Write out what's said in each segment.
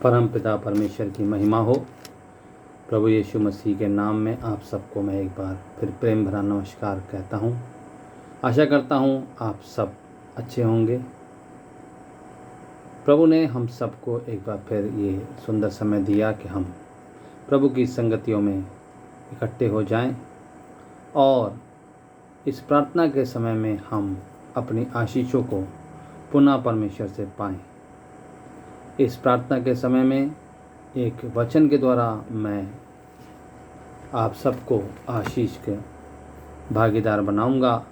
परम पिता परमेश्वर की महिमा हो। प्रभु यीशु मसीह के नाम में आप सबको मैं एक बार फिर प्रेम भरा नमस्कार कहता हूँ। आशा करता हूँ आप सब अच्छे होंगे। प्रभु ने हम सबको एक बार फिर ये सुंदर समय दिया कि हम प्रभु की संगतियों में इकट्ठे हो जाएं और इस प्रार्थना के समय में हम अपनी आशीषों को पुनः परमेश्वर से पाएं। इस प्रार्थना के समय में एक वचन के द्वारा मैं आप सबको आशीष के भागीदार बनाऊंगा।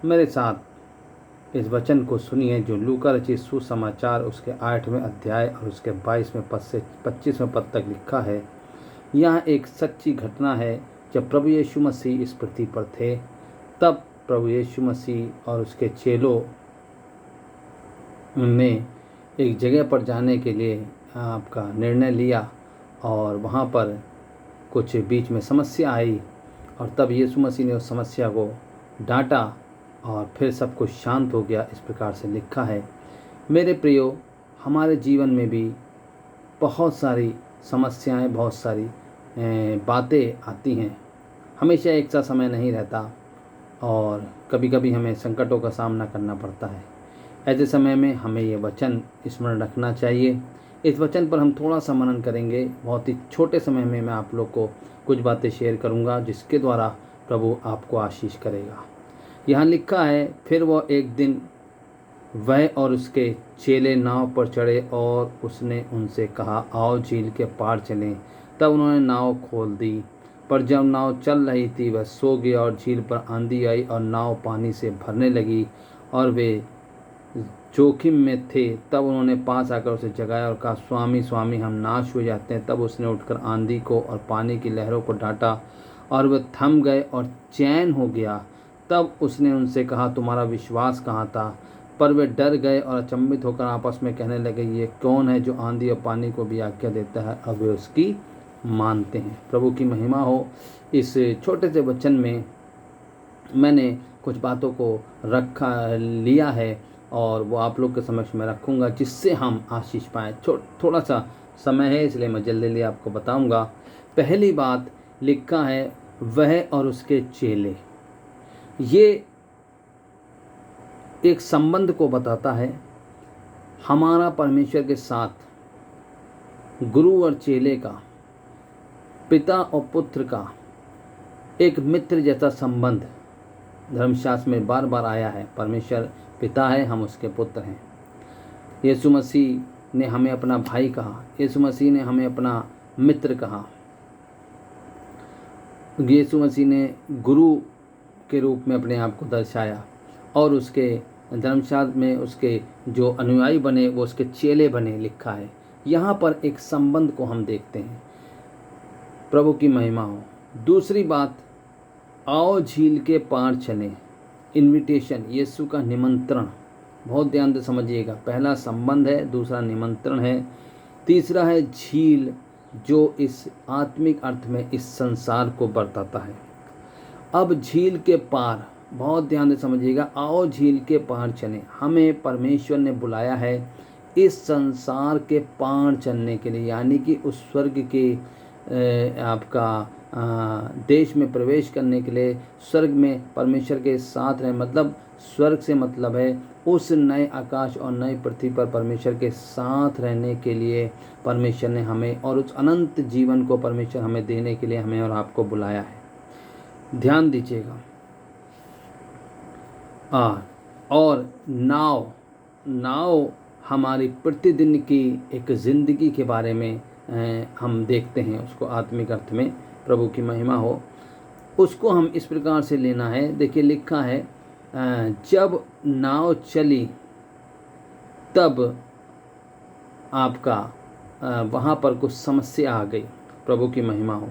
मेरे साथ इस वचन को सुनिए जो लूका रचित सुसमाचार उसके 8वें अध्याय और उसके 22वें पद से 25वें पद तक लिखा है। यह एक सच्ची घटना है। जब प्रभु यीशु मसीह इस पृथ्वी पर थे तब प्रभु यीशु मसीह और उसके चेलों ने एक जगह पर जाने के लिए आपका निर्णय लिया और वहाँ पर कुछ बीच में समस्या आई और तब यीशु मसीह ने उस समस्या को डांटा और फिर सब कुछ शांत हो गया। इस प्रकार से लिखा है। मेरे प्रियो, हमारे जीवन में भी बहुत सारी समस्याएं, बहुत सारी बातें आती हैं। हमेशा एक सा समय नहीं रहता और कभी कभी हमें संकटों का सामना करना पड़ता है। ऐसे समय में हमें ये वचन स्मरण रखना चाहिए। इस वचन पर हम थोड़ा सा मनन करेंगे। बहुत ही छोटे समय में मैं आप लोग को कुछ बातें शेयर करूंगा जिसके द्वारा प्रभु आपको आशीष करेगा। यहाँ लिखा है, फिर वह एक दिन वह और उसके चेले नाव पर चढ़े और उसने उनसे कहा, आओ झील के पार चलें। तब उन्होंने नाव खोल दी, पर जब नाव चल रही थी वह सो गया और झील पर आंधी आई और नाव पानी से भरने लगी और वे जोखिम में थे। तब उन्होंने पास आकर उसे जगाया और कहा, स्वामी स्वामी, हम नाश हो जाते हैं। तब उसने उठकर आंधी को और पानी की लहरों को डांटा और वे थम गए और चैन हो गया। तब उसने उनसे कहा, तुम्हारा विश्वास कहाँ था? पर वे डर गए और अचंभित होकर आपस में कहने लगे, ये कौन है जो आंधी और पानी को भी आज्ञा देता है? अब वे उसकी मानते हैं। प्रभु की महिमा हो। इस छोटे से वचन में मैंने कुछ बातों को लिया है और वो आप लोग के समक्ष में रखूँगा जिससे हम आशीष पाएँ। थोड़ा सा समय है इसलिए मैं जल्दी आपको बताऊँगा। पहली बात लिखा है, वह और उसके चेले। ये एक संबंध को बताता है हमारा परमेश्वर के साथ, गुरु और चेले का, पिता और पुत्र का एक मित्र जैसा संबंध धर्मशास्त्र में बार बार आया है। परमेश्वर पिता है, हम उसके पुत्र हैं। यीशु मसीह ने हमें अपना भाई कहा, यीशु मसीह ने हमें अपना मित्र कहा, यीशु मसीह ने गुरु के रूप में अपने आप को दर्शाया और उसके धर्मशास्त्र में उसके जो अनुयायी बने वो उसके चेले बने लिखा है। यहाँ पर एक संबंध को हम देखते हैं। प्रभु की महिमा हो। दूसरी बात, आओ झील के पार चलें। इनविटेशन, यीशु का निमंत्रण। बहुत ध्यान से समझिएगा। पहला संबंध है, दूसरा निमंत्रण है, तीसरा है झील जो इस आत्मिक अर्थ में इस संसार को बरताता है। अब झील के पार, बहुत ध्यान से समझिएगा। आओ झील के पार चलें। हमें परमेश्वर ने बुलाया है इस संसार के पार चलने के लिए, यानी कि उस स्वर्ग के देश में प्रवेश करने के लिए, स्वर्ग में परमेश्वर के साथ रहे। मतलब स्वर्ग से मतलब है उस नए आकाश और नई पृथ्वी पर परमेश्वर के साथ रहने के लिए परमेश्वर ने हमें, और उस अनंत जीवन को परमेश्वर हमें देने के लिए हमें और आपको बुलाया है। ध्यान दीजिएगा। और नाव हमारी प्रतिदिन की एक ज़िंदगी के बारे में हम देखते हैं उसको आत्मिक अर्थ में। प्रभु की महिमा हो। उसको हम इस प्रकार से लेना है। देखिए लिखा है, जब नाव चली तब आपका वहाँ पर कुछ समस्या आ गई। प्रभु की महिमा हो।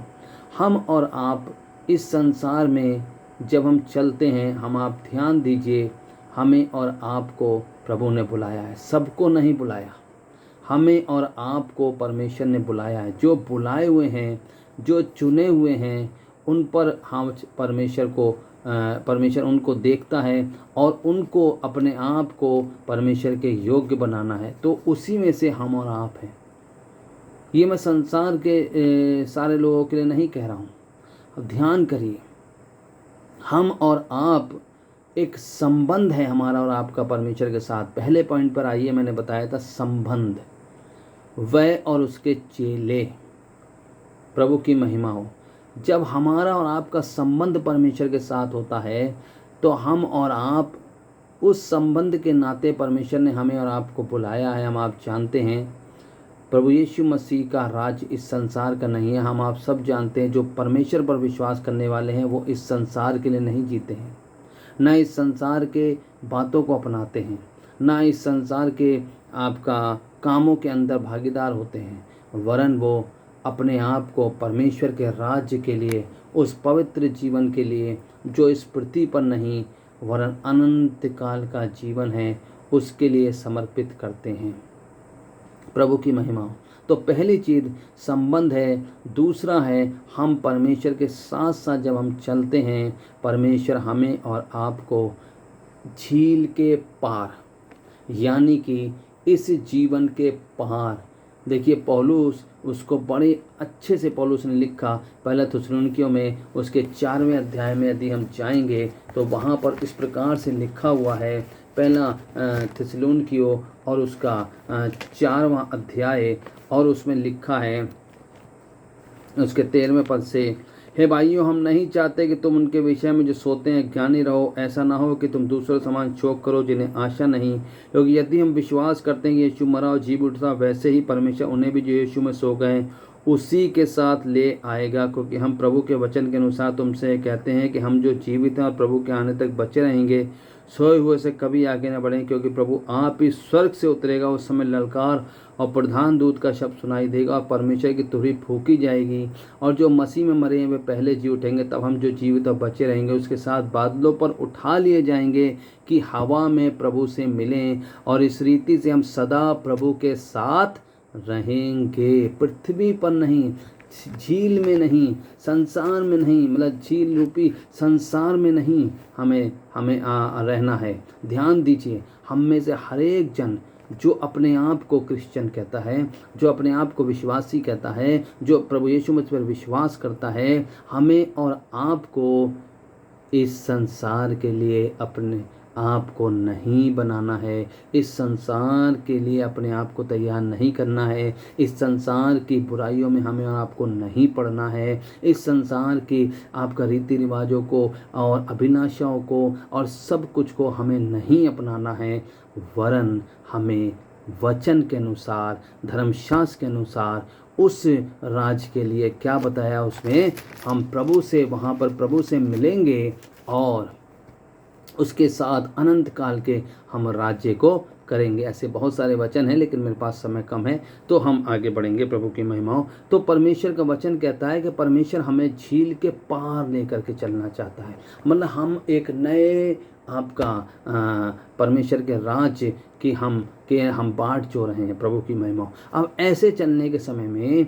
हम और आप इस संसार में जब हम चलते हैं, हम आप ध्यान दीजिए, हमें और आपको प्रभु ने बुलाया है। सबको नहीं बुलाया, हमें और आपको परमेश्वर ने बुलाया है। जो बुलाए हुए हैं, जो चुने हुए हैं, उन पर हम परमेश्वर उनको देखता है और उनको अपने आप को परमेश्वर के योग्य बनाना है। तो उसी में से हम और आप हैं। ये मैं संसार के सारे लोगों के लिए नहीं कह रहा हूँ। अब ध्यान करिए, हम और आप, एक संबंध है हमारा और आपका परमेश्वर के साथ। पहले पॉइंट पर आइए, मैंने बताया था संबंध, वह और उसके चेले, प्रभु की महिमा हो। जब हमारा और आपका संबंध परमेश्वर के साथ होता है तो हम और आप उस संबंध के नाते, परमेश्वर ने हमें और आपको बुलाया है। हम आप जानते हैं प्रभु यीशु मसीह का राज्य इस संसार का नहीं है। हम आप सब जानते हैं जो परमेश्वर पर विश्वास करने वाले हैं वो इस संसार के लिए नहीं जीते हैं, ना इस संसार के बातों को अपनाते हैं, ना इस संसार के आपका कामों के अंदर भागीदार होते हैं, वरन वो अपने आप को परमेश्वर के राज्य के लिए, उस पवित्र जीवन के लिए जो इस पृथ्वी पर नहीं वरन अनंत काल का जीवन है, उसके लिए समर्पित करते हैं। प्रभु की महिमा। तो पहली चीज़ संबंध है, दूसरा है हम परमेश्वर के साथ साथ जब हम चलते हैं, परमेश्वर हमें और आपको झील के पार, यानी कि इस जीवन के पार। देखिए पौलुस, उसको बड़े अच्छे से पौलुस ने लिखा पहला थिस्सलुनीकियों में, उसके 4वें अध्याय में यदि हम जाएंगे तो वहाँ पर इस प्रकार से लिखा हुआ है। पहला थिस्सलुनीकियों और उसका 4वां अध्याय, और उसमें लिखा है उसके 13वें पद से, हे भाइयों, हम नहीं चाहते कि तुम उनके विषय में जो सोते हैं ज्ञानी रहो। ऐसा ना हो कि तुम दूसरों समान शोक करो जिन्हें आशा नहीं। क्योंकि यदि हम विश्वास करते हैं कि यीशु मरा और जी उठा, वैसे ही परमेश्वर उन्हें भी जो यीशु में सो गए उसी के साथ ले आएगा। क्योंकि हम प्रभु के वचन के अनुसार तुमसे कहते हैं कि हम जो जीवित हैं और प्रभु के आने तक बचे रहेंगे, सोए हुए से कभी आगे न बढ़ें। क्योंकि प्रभु आप ही स्वर्ग से उतरेगा, उस समय ललकार और प्रधान दूत का शब्द सुनाई देगा और परमेश्वर की तुरही फूंकी जाएगी, और जो मसीह में मरे हैं वे पहले जी उठेंगे। तब हम जो जीवित और बचे रहेंगे उसके साथ बादलों पर उठा लिए जाएंगे कि हवा में प्रभु से मिलें, और इस रीति से हम सदा प्रभु के साथ रहेंगे। पृथ्वी पर नहीं, झील में नहीं, संसार में नहीं, मतलब झील रूपी संसार में नहीं, हमें रहना है। ध्यान दीजिए, हम में से हर एक जन जो अपने आप को क्रिश्चियन कहता है, जो अपने आप को विश्वासी कहता है, जो प्रभु यीशु मसीह पर विश्वास करता है, हमें और आपको इस संसार के लिए अपने आप को नहीं बनाना है। इस संसार के लिए अपने आप को तैयार नहीं करना है। इस संसार की बुराइयों में हमें और आपको नहीं पड़ना है। इस संसार की आपका रीति रिवाजों को और अभिलाषाओं को और सब कुछ को हमें नहीं अपनाना है, वरन हमें वचन के अनुसार, धर्मशास्त्र के अनुसार उस राज के लिए क्या बताया उसमें, हम प्रभु से, वहाँ पर प्रभु से मिलेंगे और उसके साथ अनंत काल के हम राज्य को करेंगे। ऐसे बहुत सारे वचन हैं, लेकिन मेरे पास समय कम है तो हम आगे बढ़ेंगे। प्रभु की महिमाओं। तो परमेश्वर का वचन कहता है कि परमेश्वर हमें झील के पार लेकर के चलना चाहता है। मतलब हम एक नए आपका परमेश्वर के राज्य की हम बाट जो रहे हैं। प्रभु की महिमाओं। अब ऐसे चलने के समय में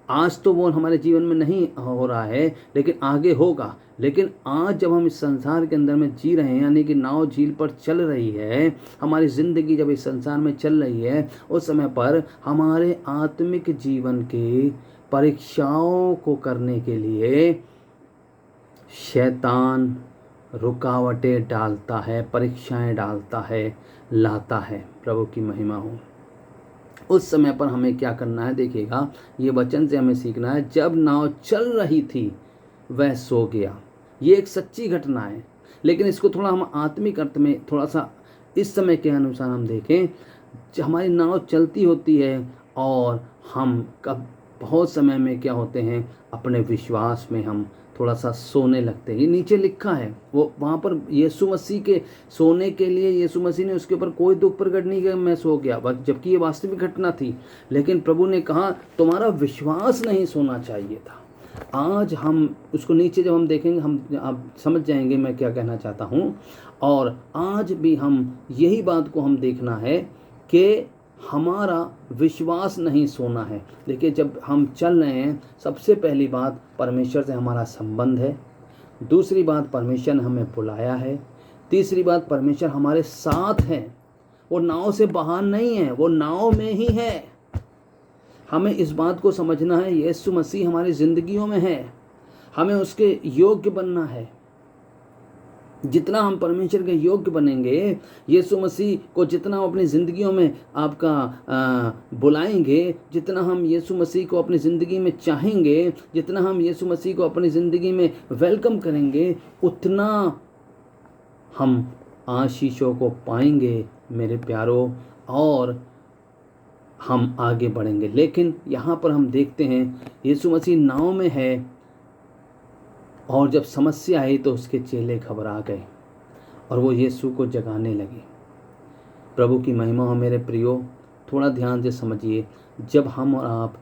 आज तो वो हमारे जीवन में नहीं हो रहा है, लेकिन आगे होगा। लेकिन आज जब हम इस संसार के अंदर में जी रहे हैं, यानी कि नाव झील पर चल रही है, हमारी ज़िंदगी जब इस संसार में चल रही है, उस समय पर हमारे आत्मिक जीवन की परीक्षाओं को करने के लिए शैतान रुकावटें डालता है, परीक्षाएं डालता है, लाता है। प्रभु की महिमा हो। उस समय पर हमें क्या करना है, देखिएगा, ये वचन से हमें सीखना है। जब नाव चल रही थी वह सो गया। ये एक सच्ची घटना है, लेकिन इसको थोड़ा हम आत्मिक अर्थ में थोड़ा सा इस समय के अनुसार हम देखें। हमारी नाव चलती होती है और हम कब बहुत समय में क्या होते हैं, अपने विश्वास में हम थोड़ा सा सोने लगते हैं। ये नीचे लिखा है, वो वहाँ पर यीशु मसीह के सोने के लिए यीशु मसीह ने उसके ऊपर कोई दुख प्रकट नहीं किया, मैं सो गया, जबकि ये वास्तविक घटना थी। लेकिन प्रभु ने कहा तुम्हारा विश्वास नहीं सोना चाहिए था। आज हम उसको नीचे जब हम देखेंगे, हम आप समझ जाएंगे मैं क्या कहना चाहता हूँ। और आज भी हम यही बात को हम देखना है कि हमारा विश्वास नहीं सोना है। देखिए, जब हम चल रहे हैं, सबसे पहली बात परमेश्वर से हमारा संबंध है। दूसरी बात, परमेश्वर ने हमें बुलाया है। तीसरी बात, परमेश्वर हमारे साथ है। वो नाव से बाहर नहीं है, वो नाव में ही है। हमें इस बात को समझना है, यीशु मसीह हमारी ज़िंदगियों में है, हमें उसके योग्य बनना है। जितना हम परमेश्वर के योग्य बनेंगे, यीशु मसीह को जितना हम अपनी ज़िंदगियों में आपका बुलाएंगे, जितना हम यीशु मसीह को अपनी ज़िंदगी में चाहेंगे, जितना हम यीशु मसीह को अपनी ज़िंदगी में वेलकम करेंगे, उतना हम आशीषों को पाएंगे मेरे प्यारों, और हम आगे बढ़ेंगे। लेकिन यहाँ पर हम देखते हैं यीशु मसीह नाव में है, और जब समस्या आई तो उसके चेले घबरा गए और वो यीशु को जगाने लगे। प्रभु की महिमा हो मेरे प्रियो, थोड़ा ध्यान से समझिए। जब हम और आप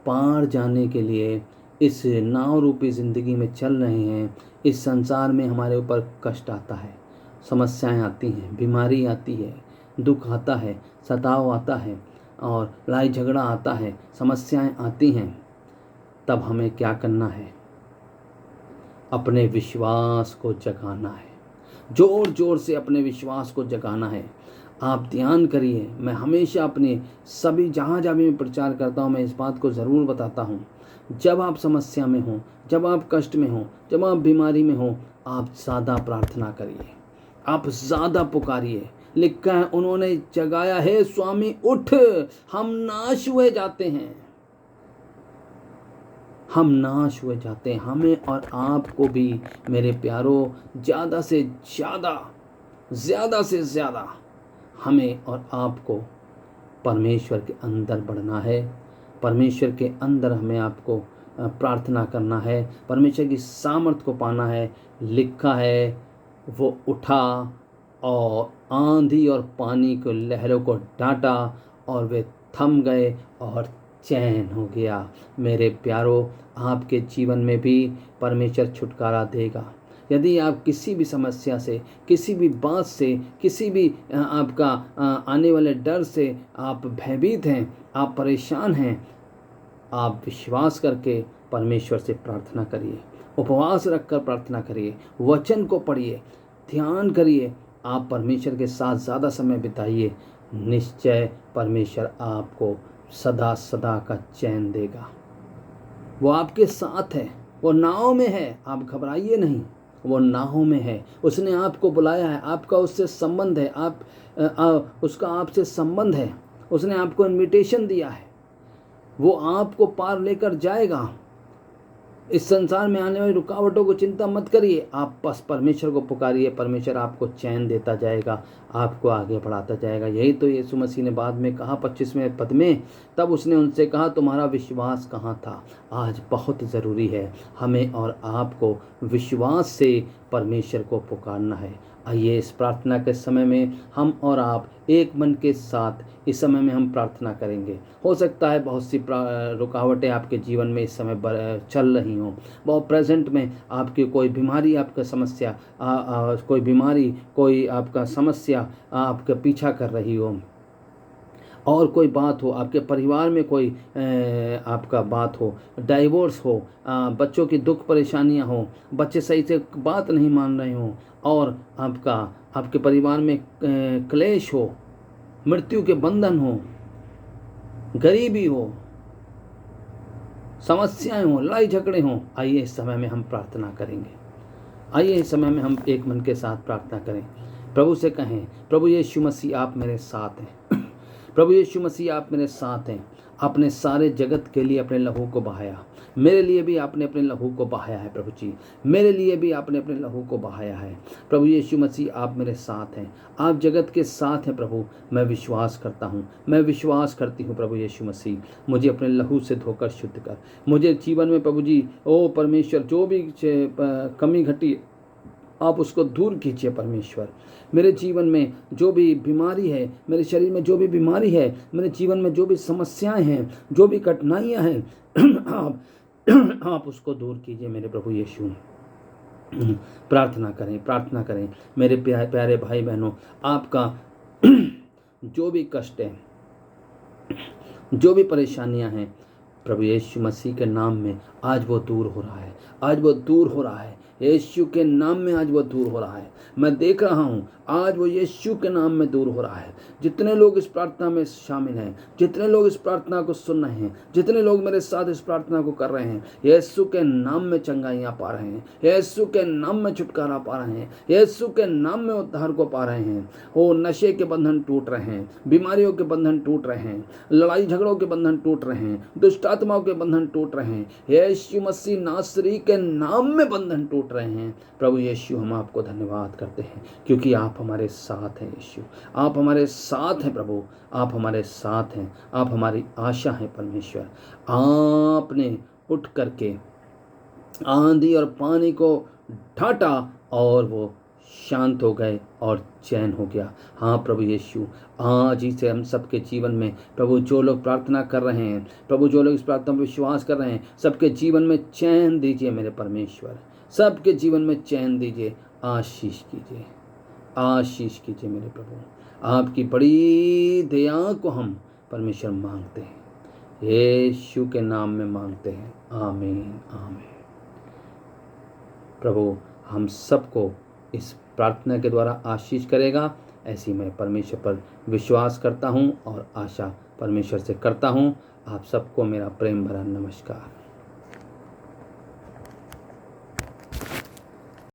पार जाने के लिए इस नाव रूपी ज़िंदगी में चल रहे हैं, इस संसार में हमारे ऊपर कष्ट आता है, समस्याएं आती हैं, बीमारी आती है, दुख आता है, सताव आता है, और लड़ाई झगड़ा आता है, समस्याएं आती हैं, तब हमें क्या करना है? अपने विश्वास को जगाना है, जोर जोर से अपने विश्वास को जगाना है। आप ध्यान करिए, मैं हमेशा अपने सभी जहाँ जहाँ भी मैं प्रचार करता हूँ, मैं इस बात को ज़रूर बताता हूँ, जब आप समस्या में हो, जब आप कष्ट में हो, जब आप बीमारी में हो, आप ज़्यादा प्रार्थना करिए, आप ज़्यादा पुकारिए। लिखा है, उन्होंने जगाया है, स्वामी उठ, हम नाश हुए जाते हैं, हम नाश हुए जाते हैं। हमें और आपको भी मेरे प्यारों ज़्यादा से ज़्यादा हमें और आपको परमेश्वर के अंदर बढ़ना है। परमेश्वर के अंदर हमें आपको प्रार्थना करना है, परमेश्वर की सामर्थ को पाना है। लिखा है, वो उठा और आंधी और पानी को, लहरों को डांटा और वे थम गए और चैन हो गया। मेरे प्यारों, आपके जीवन में भी परमेश्वर छुटकारा देगा। यदि आप किसी भी समस्या से, किसी भी बात से, किसी भी आपका आने वाले डर से आप भयभीत हैं, आप परेशान हैं, आप विश्वास करके परमेश्वर से प्रार्थना करिए, उपवास रखकर प्रार्थना करिए, वचन को पढ़िए, ध्यान करिए, आप परमेश्वर के साथ ज़्यादा समय बिताइए। निश्चय परमेश्वर आपको सदा सदा का चैन देगा। वो आपके साथ है, वो नाव में है, आप घबराइए नहीं, वो नाव में है, उसने आपको बुलाया है, आपका उससे संबंध है, उसका आपसे संबंध है, उसने आपको इनविटेशन दिया है, वो आपको पार लेकर जाएगा। इस संसार में आने वाली रुकावटों को चिंता मत करिए, आप बस परमेश्वर को पुकारिए, परमेश्वर आपको चैन देता जाएगा, आपको आगे बढ़ाता जाएगा। यही तो यीशु मसीह ने बाद में कहा 25वें पद में, तब उसने उनसे कहा, तुम्हारा विश्वास कहाँ था? आज बहुत ज़रूरी है हमें और आपको विश्वास से परमेश्वर को पुकारना है। आइए इस प्रार्थना के समय में हम और आप एक मन के साथ इस समय में हम प्रार्थना करेंगे। हो सकता है बहुत सी रुकावटें आपके जीवन में इस समय चल रही हों, बहुत प्रेजेंट में आपकी कोई बीमारी, आपका समस्या कोई बीमारी, कोई आपका समस्या आपका पीछा कर रही हो, और कोई बात हो, आपके परिवार में कोई आपका बात हो, डाइवोर्स हो, बच्चों की दुख परेशानियां हो, बच्चे सही से बात नहीं मान रहे हो, और आपके परिवार में क्लेश हो, मृत्यु के बंधन हो, गरीबी हो, समस्याएं हो, लड़ाई झगड़े हों, आइए इस समय में हम प्रार्थना करेंगे। आइए इस समय में हम एक मन के साथ प्रार्थना करें। प्रभु से कहें, प्रभु यीशु मसीह आप मेरे साथ हैं, प्रभु यीशु मसीह आप मेरे साथ हैं। आपने सारे जगत के लिए अपने लहू को बहाया, मेरे लिए भी आपने अपने लहू को बहाया है। प्रभु जी, मेरे लिए भी आपने अपने लहू को बहाया है। प्रभु यीशु मसीह आप मेरे साथ हैं, आप जगत के साथ हैं। प्रभु मैं विश्वास करता हूँ, मैं विश्वास करती हूँ। प्रभु यीशु मसीह मुझे अपने लहू से धोकर शुद्ध कर। मुझे जीवन में प्रभु जी, ओ परमेश्वर, जो भी कमी घटी आप उसको दूर कीजिए। परमेश्वर, मेरे जीवन में जो भी बीमारी है, मेरे शरीर में जो भी बीमारी है, मेरे जीवन में जो भी समस्याएं हैं, जो भी कठिनाइयां हैं, आप उसको दूर कीजिए मेरे प्रभु यीशु। प्रार्थना करें मेरे प्यारे भाई बहनों, आपका जो भी कष्ट है, जो भी परेशानियां हैं, प्रभु यीशु मसीह के नाम में आज वो दूर हो रहा है, आज वो दूर हो रहा है। यीशु के नाम में आज वो दूर हो रहा है। मैं देख रहा हूँ आज वो यीशु के नाम में दूर हो रहा है। जितने लोग इस प्रार्थना में शामिल हैं, जितने लोग इस प्रार्थना को सुन रहे हैं, जितने लोग मेरे साथ इस प्रार्थना को कर रहे हैं, यीशु के नाम में चंगाइयाँ पा रहे हैं, यीशु के नाम में छुटकारा पा रहे हैं, यीशु के नाम में उद्धार को पा रहे हैं। वो नशे के बंधन टूट रहे हैं, बीमारियों के बंधन टूट रहे हैं, लड़ाई झगड़ों के बंधन टूट रहे हैं, दुष्ट आत्माओं के बंधन टूट रहे हैं। यीशु मसीह नासरी के नाम में बंधन टूट रहे हैं। प्रभु यीशु, हम आपको धन्यवाद करते हैं क्योंकि आप हमारे साथ हैं। यीशु, आप हमारे साथ हैं। प्रभु, आप हमारे साथ हैं। आप हमारी आशा हैं। परमेश्वर, आपने उठ करके आंधी और पानी को ढाटा और वो शांत हो गए और चैन हो गया। हाँ प्रभु यीशु, आज ही से हम सबके जीवन में प्रभु, जो लोग प्रार्थना कर रहे हैं, प्रभु जो लोग इस प्रार्थना में विश्वास कर रहे हैं, सबके जीवन में चैन दीजिए मेरे परमेश्वर। सबके जीवन में चैन दीजिए, आशीष कीजिए, आशीष कीजिए मेरे प्रभु। आपकी बड़ी दया को हम परमेश्वर मांगते हैं, यीशु के नाम में मांगते हैं। आमीन, आमीन। प्रभु हम सबको इस प्रार्थना के द्वारा आशीष करेगा, ऐसी मैं परमेश्वर पर विश्वास करता हूँ और आशा परमेश्वर से करता हूँ। आप सबको मेरा प्रेम भरा नमस्कार।